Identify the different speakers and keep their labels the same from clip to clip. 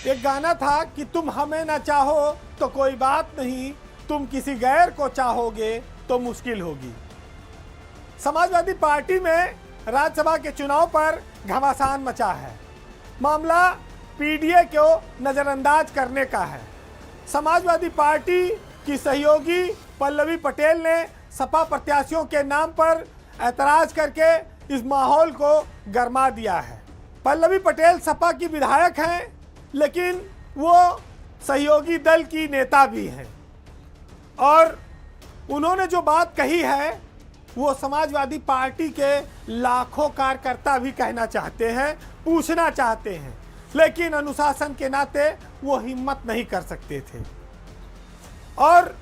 Speaker 1: एक गाना था कि तुम हमें ना चाहो तो कोई बात नहीं, तुम किसी गैर को चाहोगे तो मुश्किल होगी। समाजवादी पार्टी में राज्यसभा के चुनाव पर घमासान मचा है। मामला पीडीए को नज़रअंदाज करने का है। समाजवादी पार्टी की सहयोगी पल्लवी पटेल ने सपा प्रत्याशियों के नाम पर ऐतराज करके इस माहौल को गरमा दिया है। पल्लवी पटेल सपा की विधायक हैं, लेकिन वो सहयोगी दल की नेता भी हैं और उन्होंने जो बात कही है वो समाजवादी पार्टी के लाखों कार्यकर्ता भी कहना चाहते हैं, पूछना चाहते हैं, लेकिन अनुशासन के नाते वो हिम्मत नहीं कर सकते थे। और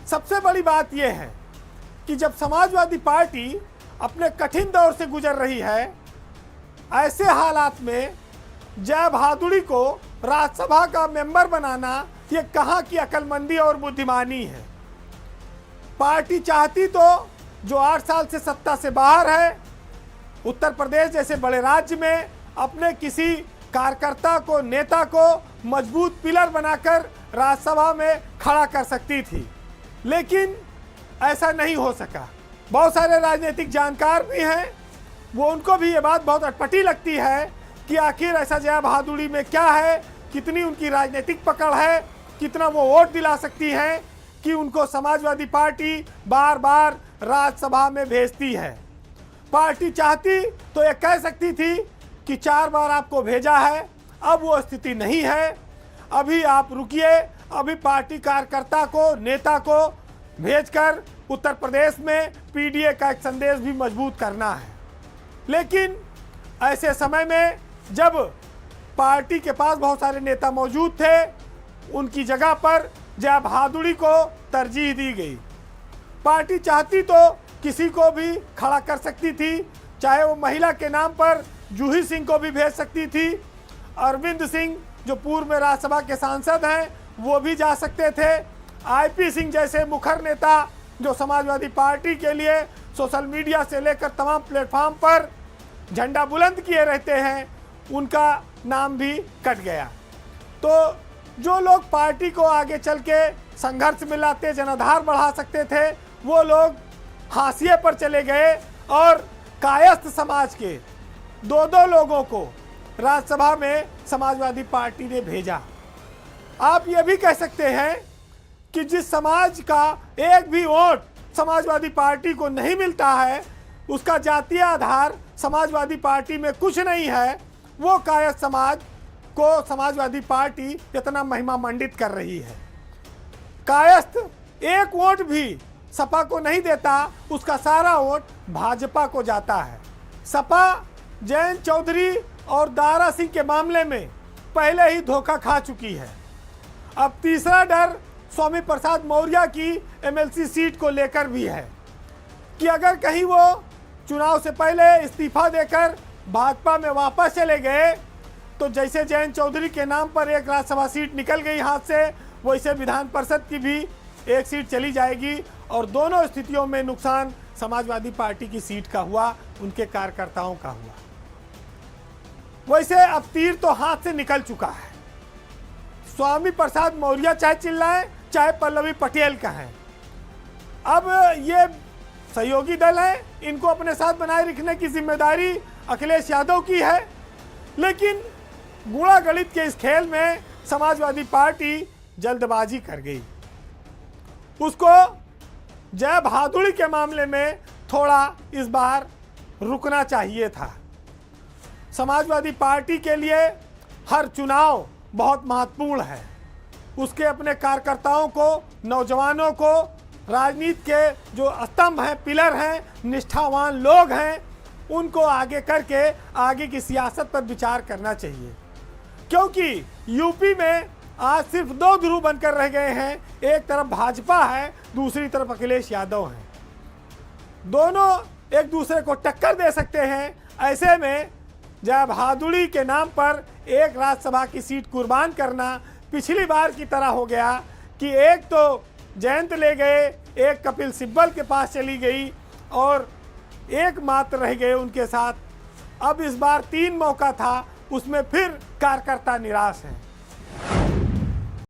Speaker 1: सबसे बड़ी बात यह है कि जब समाजवादी पार्टी अपने कठिन दौर से गुजर रही है, ऐसे हालात में जय बहादुरी को राज्यसभा का मेंबर बनाना ये कहाँ की अक्लमंदी और बुद्धिमानी है। पार्टी चाहती तो जो 8 साल से सत्ता से बाहर है, उत्तर प्रदेश जैसे बड़े राज्य में अपने किसी कार्यकर्ता को, नेता को मजबूत पिलर बनाकर राज्यसभा में खड़ा कर सकती थी, लेकिन ऐसा नहीं हो सका। बहुत सारे राजनीतिक जानकार भी हैं, वो उनको भी ये बात बहुत अटपटी लगती है कि आखिर ऐसा जया बहादुरी में क्या है, कितनी उनकी राजनीतिक पकड़ है, कितना वो वोट दिला सकती हैं कि उनको समाजवादी पार्टी बार बार राज्यसभा में भेजती है। पार्टी चाहती तो ये कह सकती थी कि 4 बार आपको भेजा है, अब वो स्थिति नहीं है, अभी आप रुकिए, अभी पार्टी कार्यकर्ता को, नेता को भेजकर उत्तर प्रदेश में पीडीए का एक संदेश भी मजबूत करना है। लेकिन ऐसे समय में जब पार्टी के पास बहुत सारे नेता मौजूद थे, उनकी जगह पर जया बहादुरी को तरजीह दी गई। पार्टी चाहती तो किसी को भी खड़ा कर सकती थी, चाहे वो महिला के नाम पर जूही सिंह को भी भेज सकती थी, अरविंद सिंह जो पूर्व में राज्यसभा के सांसद हैं वो भी जा सकते थे, आईपी सिंह जैसे मुखर नेता जो समाजवादी पार्टी के लिए सोशल मीडिया से लेकर तमाम प्लेटफॉर्म पर झंडा बुलंद किए रहते हैं, उनका नाम भी कट गया। तो जो लोग पार्टी को आगे चल के संघर्ष में लाते, जनाधार बढ़ा सकते थे, वो लोग हाशिए पर चले गए और कायस्थ समाज के 2-2 लोगों को राज्यसभा में समाजवादी पार्टी ने भेजा। आप ये भी कह सकते हैं कि जिस समाज का एक भी वोट समाजवादी पार्टी को नहीं मिलता है, उसका जातीय आधार समाजवादी पार्टी में कुछ नहीं है, वो कायस्थ समाज को समाजवादी पार्टी इतना महिमा मंडित कर रही है। कायस्थ एक वोट भी सपा को नहीं देता, उसका सारा वोट भाजपा को जाता है। सपा जयंत चौधरी और दारा सिंह के मामले में पहले ही धोखा खा चुकी है। अब तीसरा डर स्वामी प्रसाद मौर्य की एमएलसी सीट को लेकर भी है कि अगर कहीं वो चुनाव से पहले इस्तीफा देकर भाजपा में वापस चले गए तो जैसे जयंत चौधरी के नाम पर एक राज्यसभा सीट निकल गई हाथ से, वैसे विधान परिषद की भी एक सीट चली जाएगी और दोनों स्थितियों में नुकसान समाजवादी पार्टी की सीट का हुआ, उनके कार्यकर्ताओं का हुआ। वैसे अब तीर तो हाथ से निकल चुका है। स्वामी प्रसाद मौर्य चाहे चिल्लाएं, चाहे पल्लवी पटेल का है, अब ये सहयोगी दल है, इनको अपने साथ बनाए रखने की जिम्मेदारी अखिलेश यादव की है। लेकिन गुणा गणित के इस खेल में समाजवादी पार्टी जल्दबाजी कर गई। उसको जय बहादुरी के मामले में थोड़ा इस बार रुकना चाहिए था। समाजवादी पार्टी के लिए हर चुनाव बहुत महत्वपूर्ण है। उसके अपने कार्यकर्ताओं को, नौजवानों को, राजनीति के जो स्तंभ हैं, पिलर हैं, निष्ठावान लोग हैं, उनको आगे करके आगे की सियासत पर विचार करना चाहिए। क्योंकि यूपी में आज सिर्फ 2 ध्रुव बनकर रह गए हैं, एक तरफ भाजपा है, दूसरी तरफ अखिलेश यादव हैं। दोनों एक दूसरे को टक्कर दे सकते हैं। ऐसे में जय बहादुरी के नाम पर एक राज्यसभा की सीट कुर्बान करना पिछली बार की तरह हो गया कि एक तो जयंत ले गए, एक कपिल सिब्बल के पास चली गई और एक मात्र रह गए उनके साथ। अब इस बार 3 मौका था, उसमें फिर कार्यकर्ता निराश हैं।